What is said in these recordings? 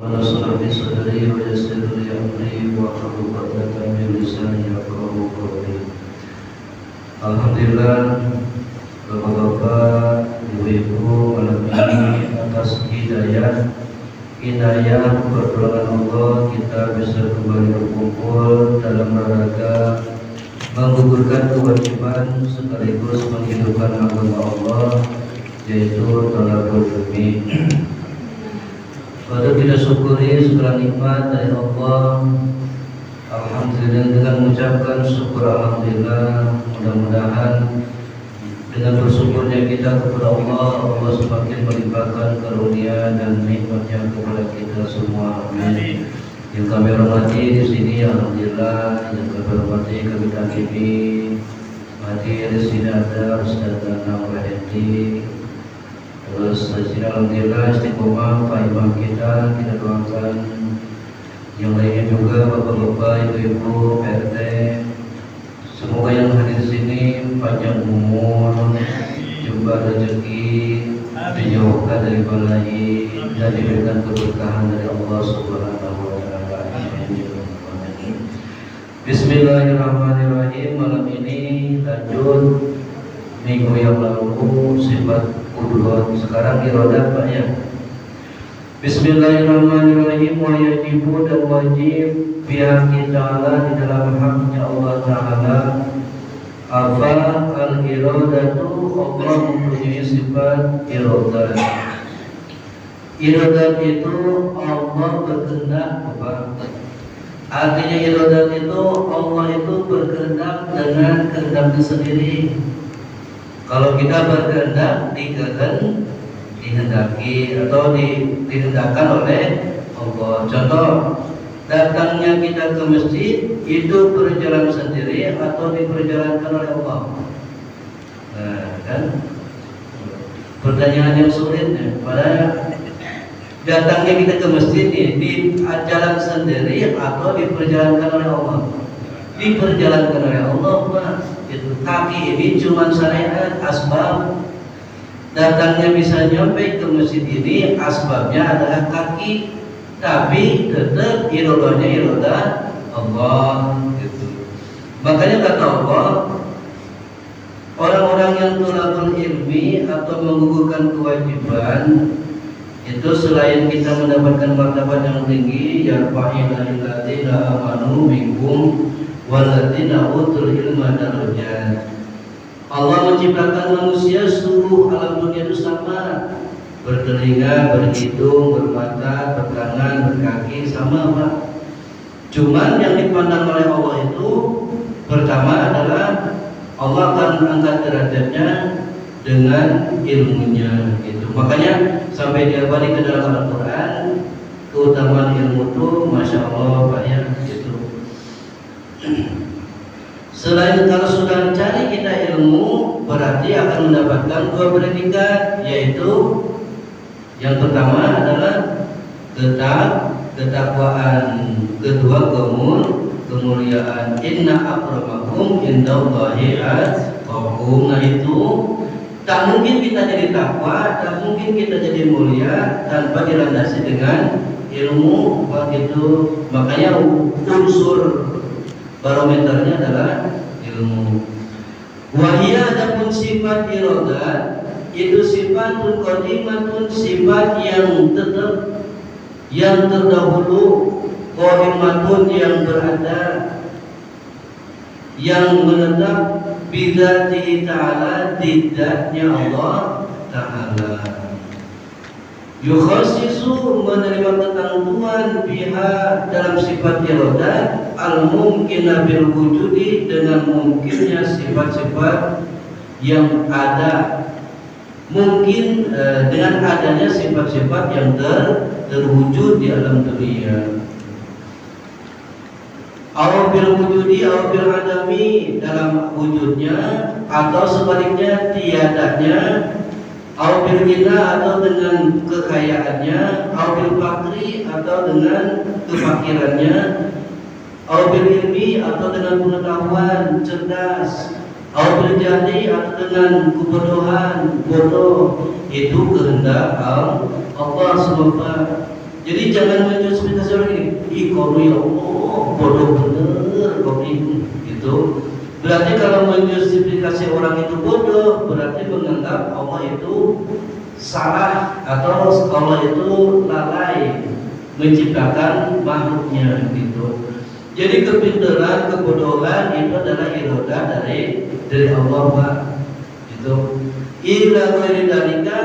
ونصر في صدري ويسر لي أمري واحلل عقدة من لساني يفقهوا قولي. Alhamdulillah, Bapak-bapak, ibu-ibu, malam ini atas hidayah pertolongan Allah kita bisa kembali berkumpul dalam rangka menggugurkan kewajiban sekaligus menghidupkan agama Allah, yaitu thalabul ilmi. Pada kita syukuri segala nikmat dari Allah. Alhamdulillah, dengan mengucapkan syukur alhamdulillah, mudah-mudahan dengan bersyukurnya kita kepada Allah, Allah semakin melimpahkan karunia dan nikmatnya kepada kita semua. Amin. Yang kami hormati di sini alhamdulillah, yang kami hormati kami takibi hadir di sini ada Ustaz Danang Wahidi. Terus alhamdulillah istiqomah Pak Imam kita doakan. Yang lainnya juga bapak-bapak, ibu-ibu, RT, semoga yang hadir di sini panjang umur, jumpa rezeki, dijauhkan dari balai dan diberikan keberkahan dari Allah Subhanahu wa taala. Bismillahirrahmanirrahim. Malam ini lanjut minggu yang lalu sifat udhur, sekarang irodah Pak ya. Bismillahirrahmanirrahim. Wa yajibu dan wajib pihak ta'ala di dalam haknya Allah Ta'ala apa al-iradatu, Allah mempunyai sifat iradat. Iradat itu Allah berkehendak apa? Artinya iradat itu Allah itu berkehendak dengan kehendaknya sendiri. Kalau kita berkehendak dihendaki atau dihendakkan oleh Allah. Contoh, datangnya kita ke masjid itu berjalan sendiri atau diperjalankan oleh Allah. Nah, kan? Pertanyaan yang sulit ya. Padahal datangnya kita ke masjid di jalan sendiri atau diperjalankan oleh Allah. Diperjalankan oleh Allah, Pak. Itu kaki ini cuma syariat, asbab. Datangnya bisa nyampe ke masjid ini, asbabnya adalah kaki, tapi tetap iradahnya iradah Allah gitu. Makanya kata Allah, orang-orang yang thalabul ilmi atau menggugurkan kewajiban itu selain kita mendapatkan martabat yang tinggi, yarfa'ina alladziina amanu minkum walladzina utul ilma darajat. Allah menciptakan manusia seluruh alam dunia itu sama, bertelinga, berhidung, bermata, bertangan, berkaki, sama Pak. Cuman yang dipandang oleh Allah itu pertama adalah Allah akan angkat derajatnya dengan ilmunya gitu. Makanya sampai dia balik ke dalam Al-Quran, keutamaan ilmu itu Masya Allah Pak ya gitu. Selain kalau sudah cari kita ilmu, berarti akan mendapatkan dua predikat, yaitu yang pertama adalah ketakwaan, kedua kemuliaan. Inna akramakum indallahi atqakum. Nah itu tak mungkin kita jadi takwa, tak mungkin kita jadi mulia tanpa dilandasi dengan ilmu begitu. Makanya unsur barometernya adalah ilmu. Wahia adapun sifat iradat itu sifatun qadimatun, sifat yang tetap, yang terdahulu, qadimatun yang berada, yang menetap, bidzatihi ta'ala, didatnya Allah Ta'ala. Yukhasisu menerima ketentuan pihak dalam sifat iradat al-mumkina bil wujudi, dengan mungkinnya sifat-sifat yang ada, mungkin dengan adanya sifat-sifat yang terwujud di alam dunia. Aw bil wujudi aw bil adami, dalam wujudnya atau sebaliknya tiadanya. Aw bil ghina, atau dengan kekayaannya. Aw bil fakri, atau dengan kefakirannya. Aw bil ilmi, atau dengan pengetahuan cerdas. Aw bil jahli, atau dengan kebodohan bodoh. Itu kehendak Allah SWT. Jadi jangan menjustifikasi orang ini, ih kau ya Allah, bodoh bener kau ini, gitu. Berarti kalau menjustifikasi orang itu bodoh, berarti menganggap Allah itu salah atau Allah itu lalai menciptakan makhluknya, gitu. Jadi kepintaran, kebodohan itu adalah iroda dari Allah, Pak. Gitu. Ila ghairi dalika,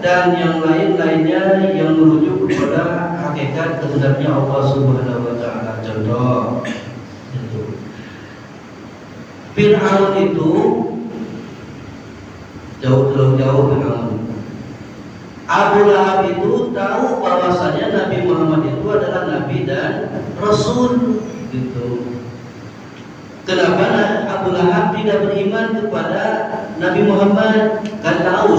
dan yang lain-lainnya yang merujuk kepada hakikat kehendaknya Allah Subhanahu wa taala. Contoh itu Fir'aun itu jauh Fir'aun. Abu Lahab itu tahu bahwasanya Nabi Muhammad itu adalah nabi dan rasul, gitu. Kenapa Abu Lahab tidak beriman kepada Nabi Muhammad? Kan tahu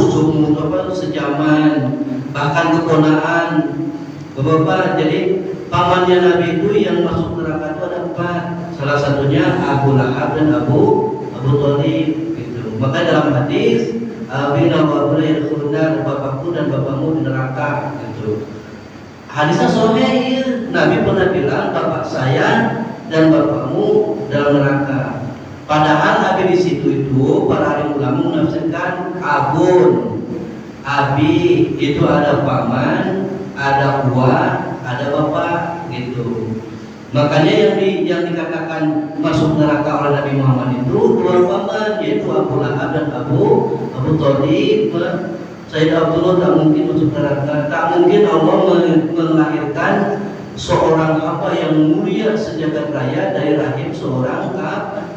sejaman, bahkan keponaan Bapak. Jadi pamannya Nabi itu yang masuk neraka itu ada 4. Salah satunya Abu Lahab dan Abu Thalib, gitu. Maka dalam hadis Abina wa abulai khulnar, bapakku dan bapakmu di neraka, gitu. Hadisnya sahih. Nabi pernah bilang bapak saya dan bapakmu dalam neraka. Padahal Nabi di situ itu para alim ulama menafsirkan abun, abi itu ada paman, ada uwa, ada bapak, gitu. Makanya yang dikatakan masuk neraka oleh Nabi Muhammad itu 2 paman, yaitu Abu Lahab dan Abu Thalib. Sayyidina Abdullah tak mungkin masuk neraka. Tak mungkin Allah melahirkan seorang hamba yang mulia sejagat raya dari rahim seorang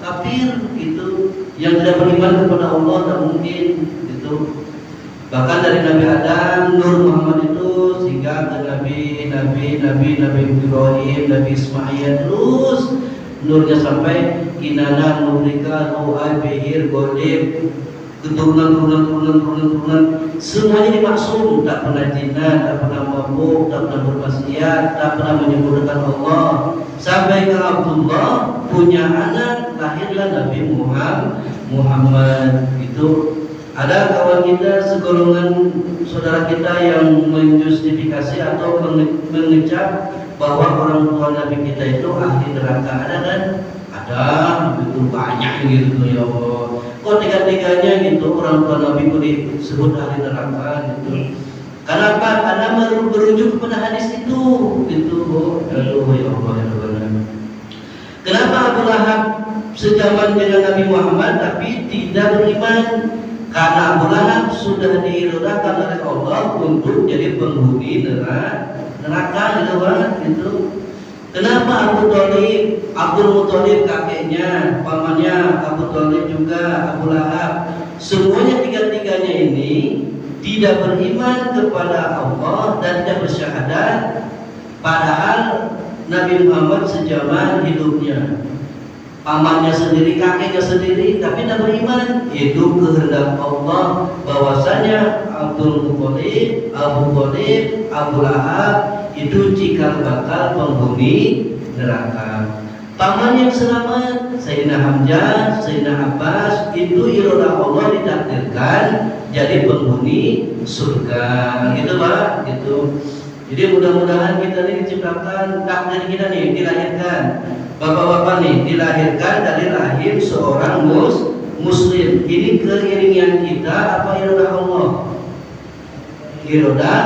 kafir, gitu, yang tidak beriman kepada Allah, tak mungkin, gitu. Bahkan dari Nabi Adam, Nur Muhammad itu sehingga ke Nabi Ibrahim, Nabi Ismail, terus nurnya sampai inana nubrika ru'ai bihir godib, keturunan semuanya dimaksud, tak pernah zina, tak pernah mabuk, tak pernah bermaksiat, tak pernah menyebutkan Allah. Sampai ke Abdullah punya anak, lahirlah Nabi Muhammad. Itu ada kawan kita, segolongan saudara kita yang menjustifikasi atau mengecap bahwa orang tua Nabi kita itu ahli neraka. Ada kan? Ada, begitu banyak gitu ya Allah. Kok tiga-tiganya gitu orang tua Nabi itu disebut ahli neraka, gitu. Kenapa? Karena merujuk kepada hadis itu, gitu. Aduh ya Allah, ya Allah. Kenapa Abu Lahab sejaman dengan Nabi Muhammad tapi tidak beriman? Karena Abu Lahab sudah diirodakan oleh Allah untuk jadi penghuni neraka, gitu. Kenapa Abu Thalib, Abdul Muthalib kakeknya, pamannya Abu Thalib juga Abu Lahab, semuanya tiga-tiganya ini tidak beriman kepada Allah dan tidak bersyahadat, padahal Nabi Muhammad sejaman hidupnya. Pamannya sendiri, kakeknya sendiri, tapi tidak beriman. Itu kehendak Allah bahwasanya Abdul Muthalib, Abu Thalib, Abu Lahab itu cikal bakal penghuni neraka. Paman yang selamat Sayyidina Hamzah, Sayyidina Abbas, itu iroda Allah ditakdirkan jadi penghuni surga, gitu Pak, gitu. Jadi mudah-mudahan kita ini diciptakan, takdir kita nih dilahirkan, bapak-bapak nih dilahirkan dari rahim seorang muslim. Ini keiringan kita apa iroda Allah? Iroda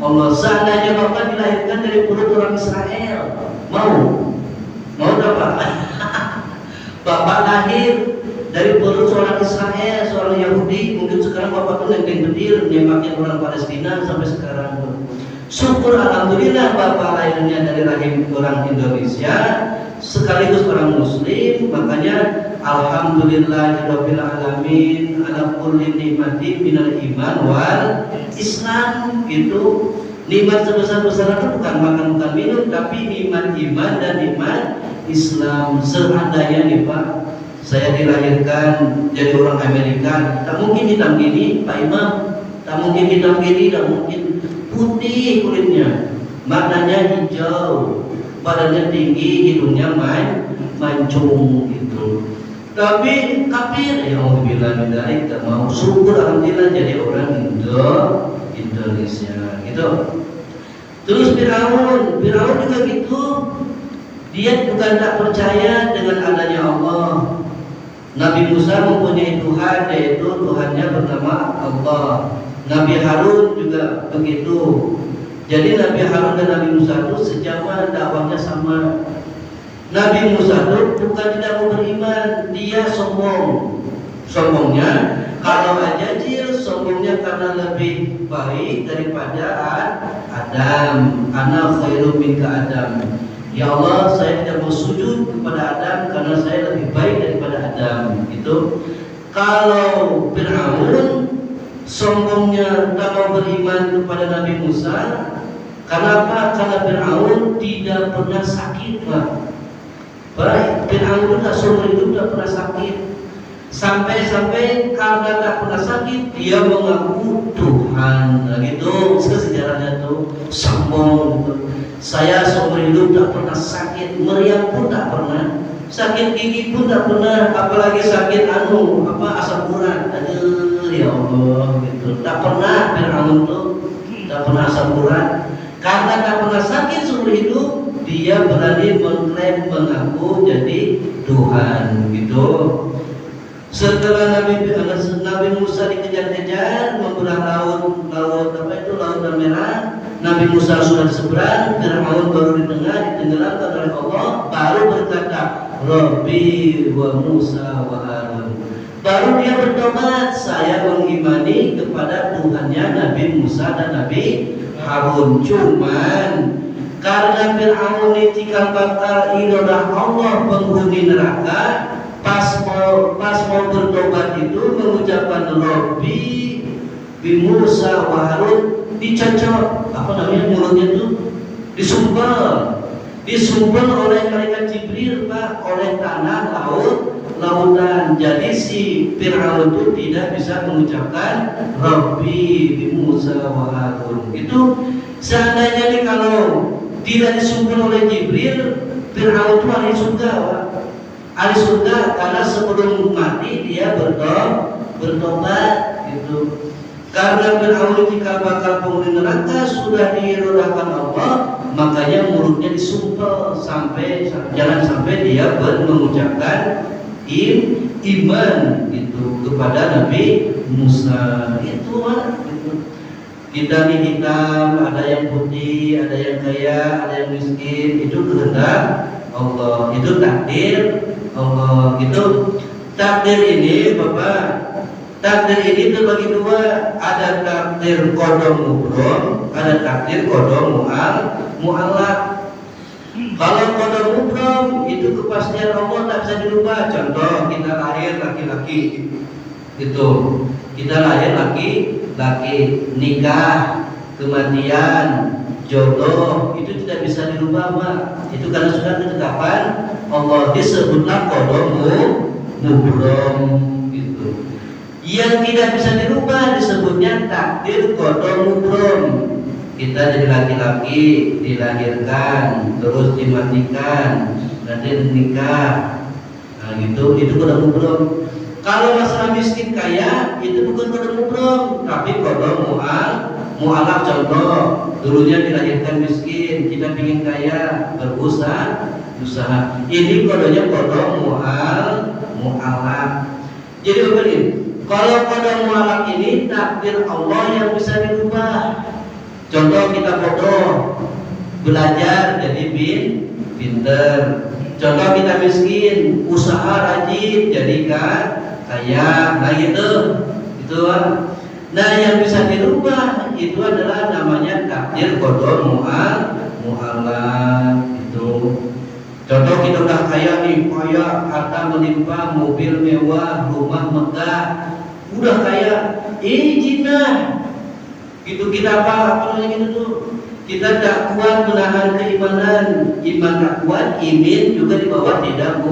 Allah. Seandainya bapak dilahirkan dari perut orang Israel, mau apa? Bapak lahir dari perut seorang Israel, seorang Yahudi, mungkin sekarang bapak tuh nenteng betir, nembaknya orang Palestina sampai sekarang. Syukur alhamdulillah bapak lahirnya dari rahim orang Indonesia sekaligus orang Muslim. Makanya alhamdulillahirabbil alamin ala kulli nikmatin minal iman wal Islam. Itu nikmat sebesar-besarnya bukan makan, bukan minum, tapi nikmat iman dan nikmat Islam. Seandainya nih Pak, saya dilahirkan jadi orang Amerika, tak mungkin hitam gini Pak Imam, tak mungkin hitam gini, tak mungkin putih kulitnya, maknanya hijau, badannya tinggi, hidungnya mancung gitu. Tapi kafir, ya Allah bilang dari tak mau. Syukur alhamdulillah jadi orang Indonesia gitu. Terus Fir'aun juga gitu. Dia bukan tak percaya dengan adanya Allah. Nabi Musa mempunyai Tuhan, yaitu Tuhannya bernama Allah. Nabi Harun juga begitu. Jadi Nabi Harun dan Nabi Musa itu sejaman, dakwahnya sama. Nabi Musa itu bukan tidak mau beriman, dia sombong. Sombongnya kalau aja jil, sombongnya karena lebih baik daripada Adam. Ana khairum minka Adam. Ya Allah, saya tidak mau sujud kepada Adam karena saya lebih baik daripada Adam. Itu kalau Fir'aun sombongnya tak mau beriman kepada Nabi Musa. Kenapa? Karena Fir'aun tidak pernah sakit, Pak. Baik, Fir'aun itu tak seumur hidup tak pernah sakit. Sampai-sampai karena tak pernah sakit, dia mengaku Tuhan. Nah gitu, sejarahnya tuh sombong gitu. Saya seumur hidup tak pernah sakit, meriang pun tak pernah, sakit gigi pun tak pernah, apalagi sakit asam urat. Aduh ya Allah gitu. Tak pernah Fir'aun tuh, tak pernah asam urat. Karena tak pernah sakit seumur hidup, dia berani mengklaim mengaku jadi Tuhan gitu. Setelah Nabi Musa dikejar-kejar membelah laut Merah, Nabi Musa sudah seberang, Fir'aun baru di tengah, ditenggelamkan oleh Allah, baru berkata, Rabbi wa Musa wa Harun. Baru dia bertobat, saya mengimani kepada Tuhannya Nabi Musa dan Nabi Harun. Cuman karena Fir'aun ini cikal bakal idola Allah, penghuni neraka, pas mau bertobat itu mengucapkan Rabbi bi Musa wa Harun, dicocok mulutnya tuh disumpel oleh malaikat Jibril, Pak, oleh tanah, lautan. Jadi si Fir'aun itu tidak bisa mengucapkan Rabbi bi Musa wa Harun. Itu seandainya nih kalau tidak disumpel oleh Jibril, Fir'aun itu ahli surga, Pak. Ahli surga karena sebelum mati dia bertobat gitu. Karena Fir'aun jika bakal penghuni neraka sudah dirodahkan Allah, makanya mulutnya disumpel jangan sampai dia mengucapkan iman itu kepada Nabi Musa. Itu Pak gitu. Kita nih hitam, ada yang putih, ada yang kaya, ada yang miskin, itu kehendak Allah, itu takdir Allah gitu. Takdir ini Bapak, takdir ini terbagi dua, ada takdir qada mubrom, ada takdir qada mu'allaq. Kalau qada mubrom itu kepastian Allah tak bisa dirubah. Contoh kita lahir laki-laki, gitu. Kita lahir laki-laki, nikah, kematian, jodoh itu tidak bisa dirubah, Pak. Itu karena sudah ketetapan Allah, disebutlah qada mubrom gitu. Yang tidak bisa dirubah disebutnya takdir qada mubrom. Kita jadi laki-laki, dilahirkan, terus dimatikan, nanti nikah, nah gitu, itu qada mubrom. Kalau masalah miskin kaya itu bukan qada mubrom, tapi qada mu'allaq. Contoh, dulunya dilahirkan miskin, kita ingin kaya, berusaha. Ini qadanya qada mu'allaq. Jadi begini, kalau qada mu'allaq ini takdir Allah yang bisa dirubah. Contoh kita bodoh, belajar jadi pinter. Contoh kita miskin, usaha rajin jadi kaya. Nah gitu, nah yang bisa dirubah itu adalah namanya takdir qada mu'allaq itu. Contoh kita udah kaya nih, harta melimpah, mobil mewah, rumah megah, udah kaya, jinah. Gitu kita apa namanya gitu tuh. Kita tak kuat menahan keimanan, iman tak kuat, iman juga di bawah tidak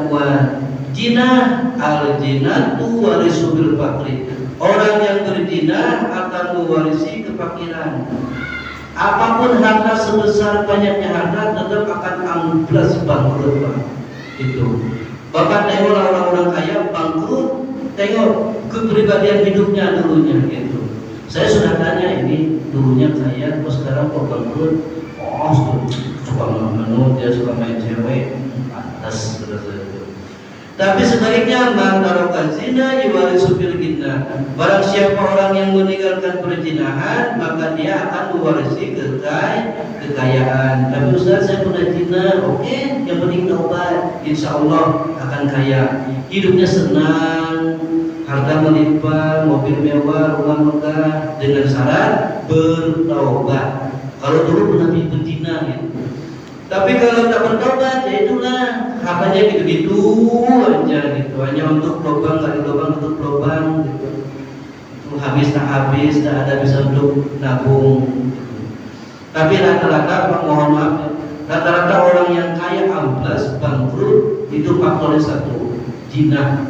kuat. Jinah, al-jinatu warisu bil faqri. Orang yang berzina akan mewarisi kefakiran. Apapun harta sebesar banyaknya harta tetap akan amblas bangkrut, Pak. Itu. Bapak tengok orang-orang kaya bangkrut, tengok kepribadian hidupnya dulunya gitu. Saya sudah tanya ini, dulunya kaya, terus sekarang kok bangkrut. Oh, suka menut, dia suka main cewek, atas terus. Tapi sebaliknya, man taraka zina yuwarisu fil ghina. Barang siapa orang yang meninggalkan perzinahan, maka dia akan mewarisi kekayaan. Tapi Ustaz, saya pernah zina. Oke, yang penting taubat, insya Allah akan kaya. Hidupnya senang, harta melimpah, mobil mewah, rumah megah, dengan syarat bertaubat. Kalau dulu pernah berzina gitu. Tapi kalau tak bertobat, ya itulah hartanya gitu-gitu aja gitu, hanya untuk lubang kali lubang tutup lubang gitu. Itu habis tak habis, tak ada bisa untuk nabung. Tapi rata-rata, mohon maaf, rata-rata orang yang kaya amblas, bangkrut, itu faktornya satu, zina.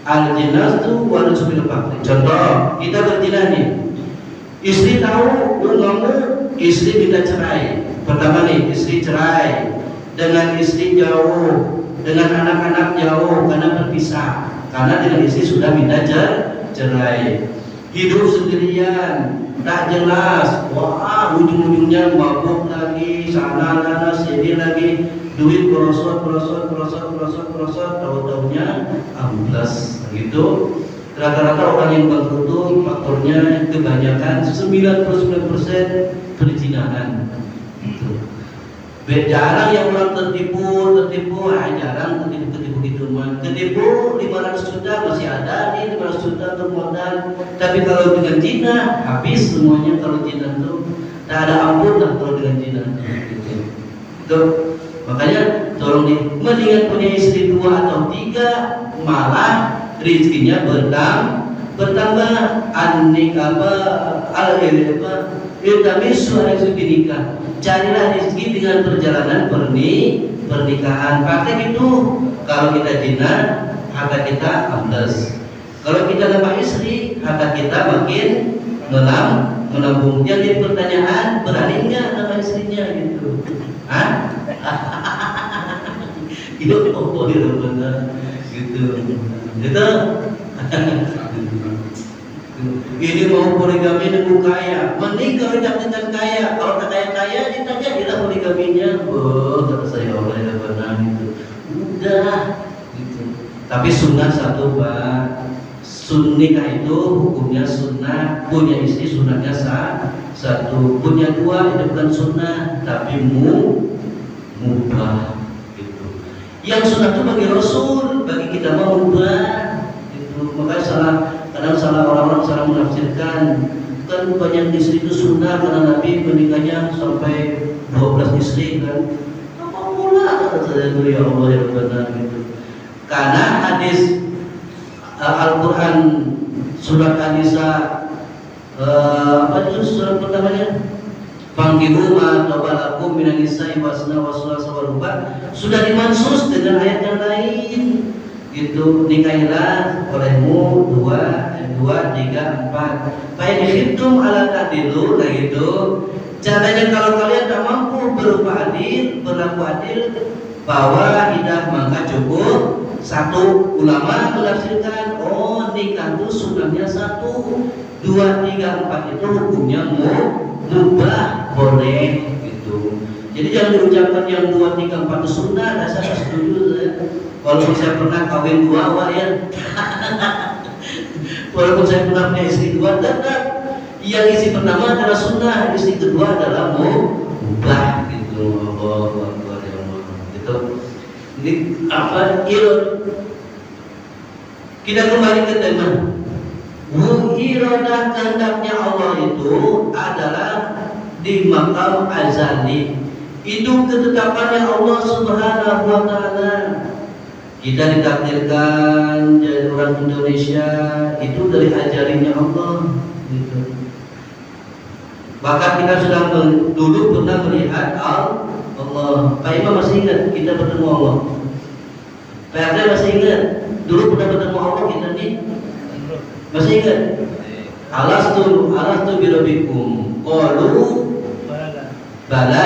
Al-jinas itu warisu bil fakri. Contoh, kita berzina nih, istri tahu, istri minta cerai. Pertama nih, istri cerai, dengan istri jauh, dengan anak-anak jauh karena berpisah, karena dengan istri sudah minta cerai. Hidup sendirian, tak jelas, wah ujung-ujungnya mabuk lagi, sana sini lagi, duit merosot, tahu-tahunya amblas gitu. Rata-rata orang yang bangkrut itu faktornya kebanyakan 99% perzinahan. Jarang yang orang tertipu, jarang tertipu gitu mah. Tertipu 500 juta masih ada nih, 500 juta untuk modal. Tapi kalau dengan zina habis semuanya. Kalau zina tuh tak ada ampun lah kalau dengan zina gitu. Tuh, makanya tolong mendingan punya istri 2 atau 3, malah rezekinya bertambah. Iltamisu rezeki nikah. Carilah rezeki dengan perjalanan pernikahan. Praktek itu. Kalau kita zina, harta kita amblas. Kalau kita nambah istri, harta kita makin menambung. Jadi pertanyaan, berani nggak nambah istrinya gitu? Hah? Itu benar gitu. Gitu. Ini mau poligami nunggu kaya, mending kalau dengan kaya. Kalau tak kaya ditanya kita poligaminya. Oh, kata saya Allah ya benar gitu. Udah gitu. Tapi sunnah satu, Pak. Nikah itu hukumnya sunnah. Punya istri sunnahnya satu. Punya 2 itu bukan sunnah, tapi mubah gitu. Yang sunnah itu bagi Rasul, bagi kita mau mubah gitu. Makanya kadang orang-orang salah menafsirkan, kan banyak istri itu sunnah karena Nabi menikahnya sampai 12 istri kan. Apa pula kata saya itu, ya Allah ya benar gitu. Karena hadis Al-Quran surat An-Nisa, apa itu surat pertamanya? Fangkihu ma tabalakum minan nisa'i wasna wasulasa waruba, sudah dimansus dengan ayat yang lain. Itu nikahilah olehmu 2, 3, 4. Fa in khiftum ala ta'dilu, nah gitu. Caranya kalau kalian tak mampu berlaku adil, bahwa idah maka cukup 1. Ulama menafsirkan, oh nikah itu sunnahnya 1, 2, 3, 4 itu hukumnya mubah, boleh gitu. Jadi jangan diucapkan yang 2, 3, 4 itu sunnah. Saya setuju ya. Walaupun saya pernah kawin 2 ya. Walaupun saya pernah punya istri 2, tetap yang istri pertama adalah sunnah, istri kedua adalah mubah gitu. Allah gitu. Ini apa? Kita kembali ke tema. Iradah kehendaknya Allah itu adalah di maqam azali. Itu ketetapannya Allah Subhanahu wa taala. Kita ditakdirkan jadi orang Indonesia itu dari ajarannya Allah gitu. Bahkan kita sudah dulu pernah melihat Allah. Pak Imam masih ingat kita bertemu Allah? Pak RT masih ingat dulu pernah bertemu Allah kita nih? Masih ingat? Alastu birabbikum qalu bala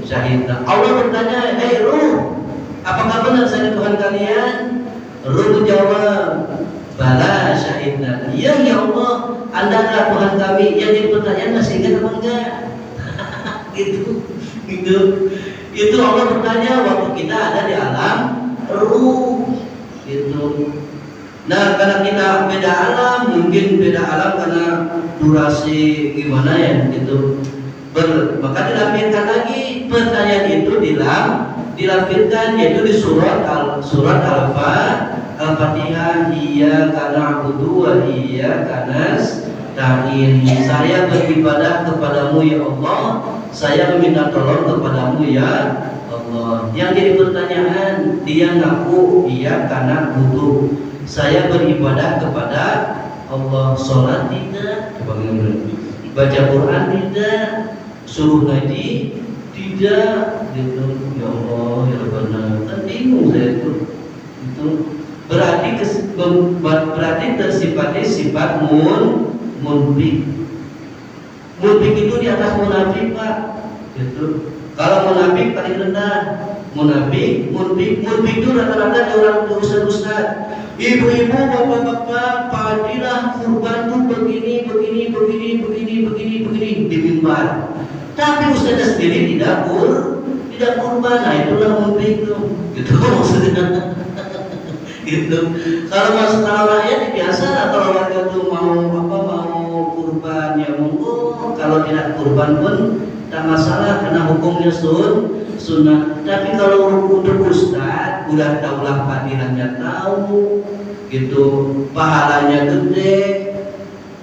syahidna. Allah bertanya, "Hei ruh, apakah benar saya Tuhan kalian?" Ruh menjawab, "Bala syahidna." syahidna. Ya Allah, Anda adalah Tuhan kami. Yang jadi pertanyaan masih ingat apa enggak? gitu. Itu Allah bertanya waktu kita ada di alam ruh. Gitu. Nah, karena kita beda alam, mungkin beda alam karena durasi gimana ya, gitu. Maka dilampirkan lagi pertanyaan itu dilampirkan yaitu di surat Al-Fatihah. Iyyaka na'budu wa iyyaka nasta'in. Saya beribadah kepadamu ya Allah, saya meminta tolong kepadamu ya Allah. Yang jadi pertanyaan, dia ngaku iya karena butuh. Saya beribadah kepada Allah, sholat tidak, baca Quran tidak, suruh ngaji tidak, gitu. Ya Allah, ya Rabbana, kan bingung saya itu. Berarti tersifati sifat munafik. Munafik itu di atas munafik, Pak. Gitu. Kalau munafik paling rendah. Munafik itu rata-rata orang ustaz. Ibu-ibu, bapak-bapak, padilah kurban tuh begini di mimbar. Tapi ustaznya sendiri tidak kurban. Nah, itulah munafik itu. Gitu maksudnya. Gitu. Kalau masalah rakyat biasa lah, kalau warga tuh mau kurban ya monggo. Kalau tidak kurban pun tak masalah karena hukumnya sunnah. Tapi kalau untuk ustaz udah daulah padilannya tahu, gitu, pahalanya gede,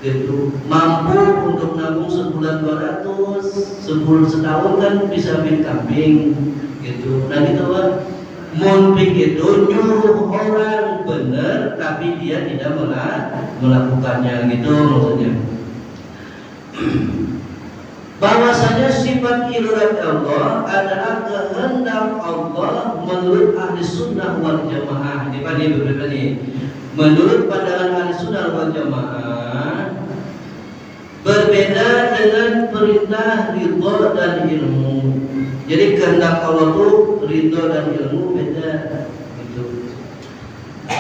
gitu, mampu untuk nabung sebulan 200, setahun kan bisa beli kambing, gitu. Nah gitu Pak. Munafik itu nyuruh orang benar tapi dia tidak melakukannya, gitu maksudnya. Bahwasanya sifat iradat Allah adalah kehendak Allah menurut ahli sunnah wal jamaah. Menurut pandangan ahli sunnah wal jamaah berbeda dengan perintah ridho dan ilmu. Jadi kehendak Allah itu ridho dan ilmu beda, gitu.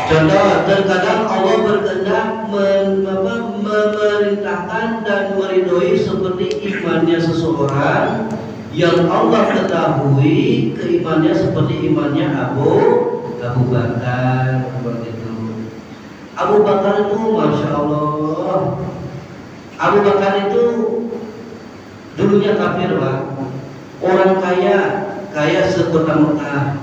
Contoh, terkadang Allah berkehendak memerintahkan dan meridhoi seperti imannya seseorang yang Allah ketahui keimannya seperti imannya Abu Bakar, begitu. Abu Bakar itu masya Allah. Abu Bakar itu dulunya kafir, Pak. Orang kaya sekota Mekah.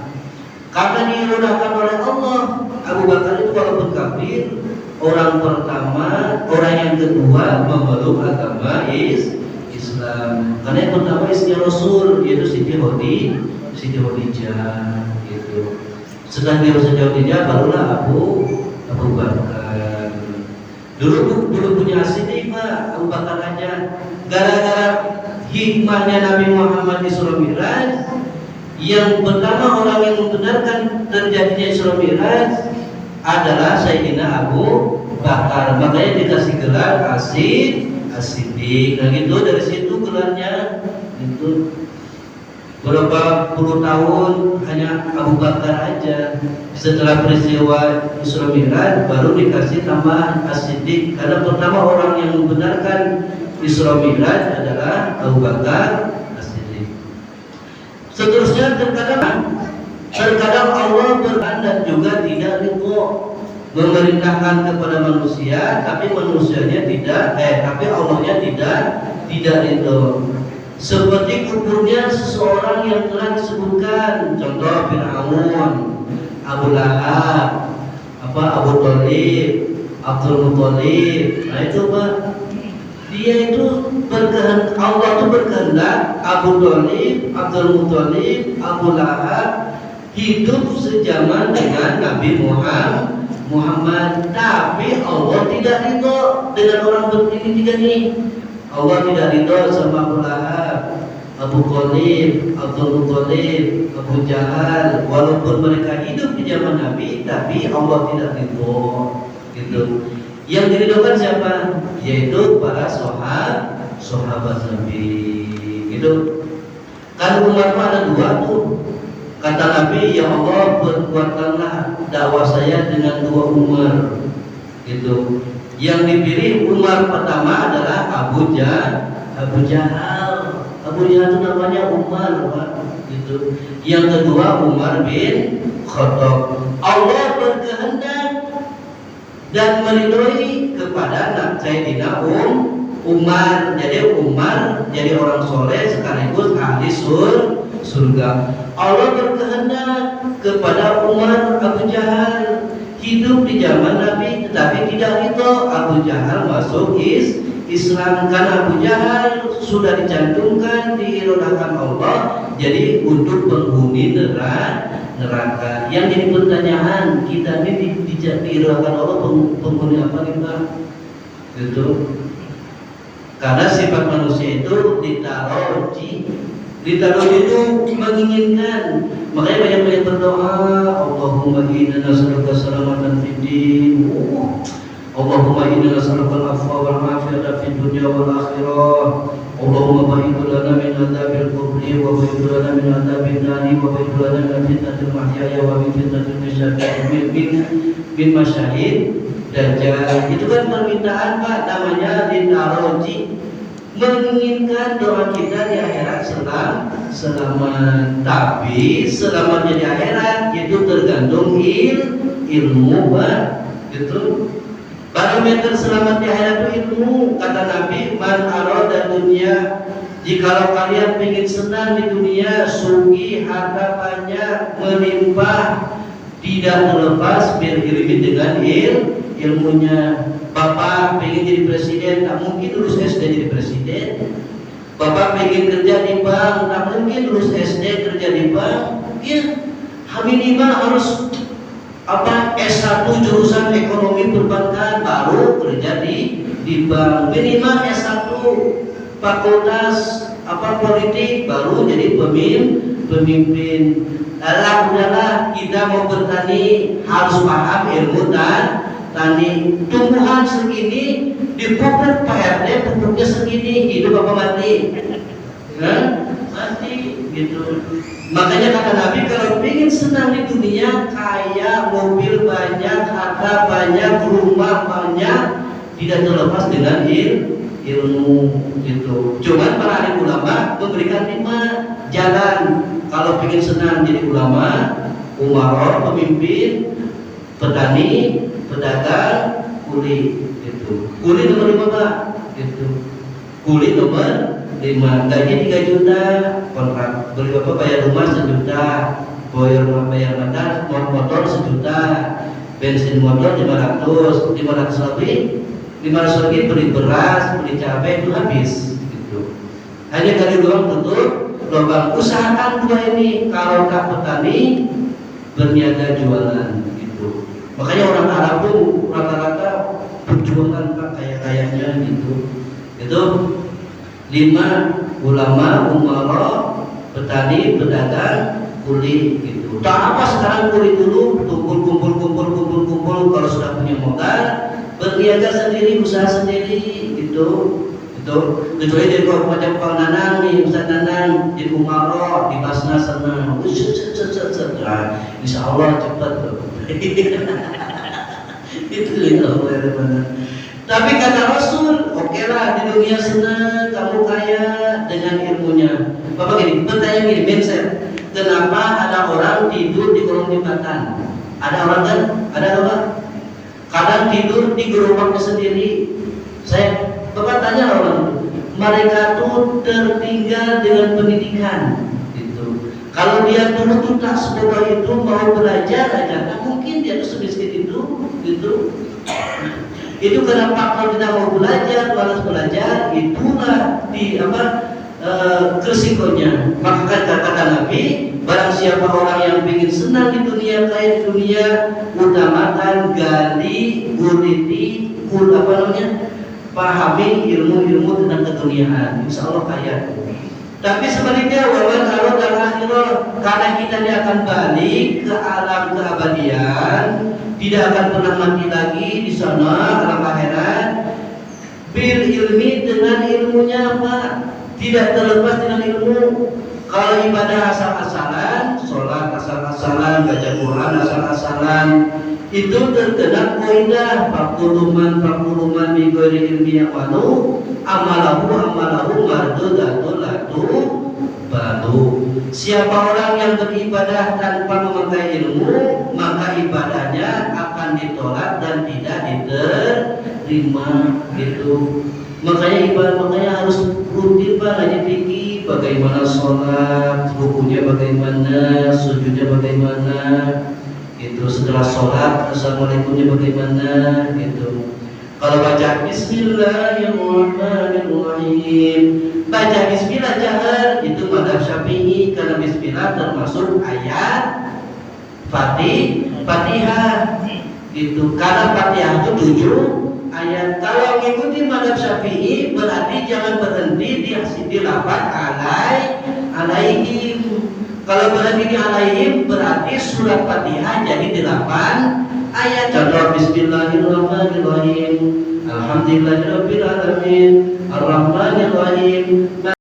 Karena diridhokan oleh Allah, Abu Bakar itu walaupun kafir, orang pertama, orang yang kedua memeluk agama Islam. Karena yang pertama istrinya Rasul, yaitu Siti Khadijah, gitu. Setelah dia Siti Khadijah, barulah Abu Bakar. Dulu punya sidik, Pak, Abu Bakar aja. Gara-gara hikmahnya Nabi Muhammad Isra Mi'raj, yang pertama orang yang membenarkan terjadinya Isra Mi'raj adalah Sayyidina Abu Bakar. Makanya dikasih gelar As-Siddiq. Nah gitu, dari situ gelarnya itu. Berapa puluh tahun hanya Abu Bakar aja. Setelah peristiwa Isra Mi'raj baru dikasih tambahan As-Siddiq. Karena pertama orang yang membenarkan Isra Mi'raj adalah Abu Bakar As-Siddiq. Seterusnya terkadang Allah berkehendak juga tidak ridho, memerintahkan kepada manusia, tapi manusianya tapi Allahnya tidak ridho. Seperti kuburnya seseorang yang telah disebutkan, contoh Fir'aun, Abu Lahab, Abu Thalib, Abdul Muthalib. Nah itu Pak, dia itu Allah itu berkehendak Abu Thalib, Abdul Muthalib, Abu Lahab hidup sejaman dengan Nabi Muhammad, tapi Allah tidak ridho dengan orang begini tiga ini. Allah tidak ridho sama Abu Lahab, Abu Thalib, Abdul Muthalib, Abu Jahal, walaupun mereka hidup di zaman Nabi, tapi Allah tidak ridho, gitu. Yang diridhokan siapa? Yaitu para sahabat Nabi, gitu. Kan umat ada dua tuh. Kata Nabi, ya Allah, berkuatkanlah dakwah saya dengan 2 umur, Itu yang dipilih Umar pertama adalah Abu Jahal. Abu Jahal itu namanya Umar, Pak. Gitu. Yang kedua Umar bin Khattab. Allah berkehendak dan meridhoi kepada Sayyidina Umar. Jadi Umar jadi orang soleh sekaligus ahli surga. Allah berkehendak kepada Umar Abu Jahal hidup di zaman Nabi, tetapi tidak ridho Abu Jahal masuk Islam karena Abu Jahal sudah dicantumkan diirodakan Allah jadi untuk penghuni neraka. Yang jadi pertanyaan, kita ini diirodakan Allah penghuni apa nih Pak? Itu karena sifat manusia itu ditaruh itu menginginkan. Makanya banyak berdoa, Allahumma inna nas'aluka salamatan fid din. Allahumma inna nas'aluka al-'afwa wal 'afiyata fid dunya wal akhirah. Allahumma ba'id lana min adzabil qabri wa ba'id lana min adzabin nari wa ba'id lana min fitnatil mahya wa min fitnatil min masyahid dajjal. Itu kan permintaan Pak, namanya ditaroji, menginginkan doa kita di akhirat selamat. Tapi selamatnya di akhirat itu tergantung ilmu Pak. Itu barometer selamat di akhirat itu ilmu. Kata Nabi, man arada dunia, jikalau kalian ingin senang di dunia, sugi harta banyak melimpah, tidak terlepas berilmi dengan ilmunya. Bapak pengen jadi presiden, tak mungkin lulus SD jadi presiden. Bapak pengen kerja di bank, tak mungkin lulus SD kerja di bank. Ya, minimal harus S1 jurusan ekonomi perbankan baru kerja di bank. Minimal S1 fakultas politik baru jadi pemimpin. Udahlah kita mau bertani harus paham ilmu tani. Tumbuhan segini dipupuk Pak RT, pupuknya segini, hidup apa mati? Mati gitu. Makanya kata Nabi, kalau ingin senang di dunia, kaya, mobil banyak, harta banyak, rumah banyak, tidak terlepas dengan ilmu gitu. Cuman para alim ulama memberikan 5 jalan kalau ingin senang jadi ulama, umarah, pemimpin, petani, pedagang, kuli gitu. Kuli nomor 5 Pak gitu. Kuli nomor 5, gaji 3 juta, kontrak beli apa bayar rumah 1 juta, bayar motor 1 juta, bensin motor 500 lebih beli beras, beli cabai itu habis gitu. Hanya kali doang tutup lubang. Usahakan 2 ini, kalau tak petani berniaga jualan gitu. Makanya orang Arab tuh rata-rata perjuangan Pak kaya-kayanya gitu. Itu 5 ulama, umarah, petani, pedagang, kuli gitu. Tak apa sekarang kuli dulu, kumpul kalau sudah punya modal, berniaga sendiri, usaha sendiri gitu. Kecuali dari macam Pak Nanang nih, Ustaz Nanang di umarah, di Basnas sana, insya Allah cepat loh. Itu Allah. Tapi kata Rasul, oke lah di dunia senang, kamu kaya dengan ilmunya. Bapak gini, bertanya gini, mindset. Kenapa ada orang tidur di kolong jembatan? Ada orang kan? Ada apa? Kadang tidur di gerobaknya sendiri. Bapak tanya orang itu, mereka tuh tertinggal dengan pendidikan. Gitu. Kalau dia dulu tuh tak sebodoh itu mau belajar aja, tak mungkin dia tuh semiskin itu. Gitu. Itu karena kalau tidak mau belajar, malas belajar, itulah resikonya. Maka kata Nabi, barang siapa orang yang ingin senang di dunia, kaya di dunia, utamakan gali, guliti, pahami ilmu-ilmu tentang keduniaan, insya Allah kaya. Tapi sebaliknya wawan kalau dan akhirah, karena kita akan balik ke alam keabadian, tidak akan pernah mati lagi di sana alam akhirat. Bil ilmi, dengan ilmunya apa? Tidak terlepas dengan ilmu. Kalau ibadah asal-asalan, sholat asal-asalan, baca Quran asal-asalan, itu terkena kaidah fakuluman bigori ilmi amanu amalahu mardudatun latu balu. Siapa orang yang beribadah tanpa memakai ilmu, maka ibadahnya akan ditolak dan tidak diterima gitu. Makanya harus rutin Pak ngaji fikih, bagaimana sholat, rukunya bagaimana, sujudnya bagaimana, itu setelah sholat assalamualaikumnya bagaimana gitu. Kalau baca Bismillahirrahmanirrahim, baca Bismillah jangan, itu mazhab Syafi'i karena Bismillah termasuk ayat Fatihah itu, karena Fatihah itu 7 ayat. Kalau mengikuti mazhab Syafi'i berarti jangan berhenti di lafaz alaihim. Kalau berhenti di alaihim berarti surat Fatihah jadi 8 ayat. Contoh Bismillahirrahmanirrahim, Alhamdulillahirabbil alamin, Arrahmanirrahim.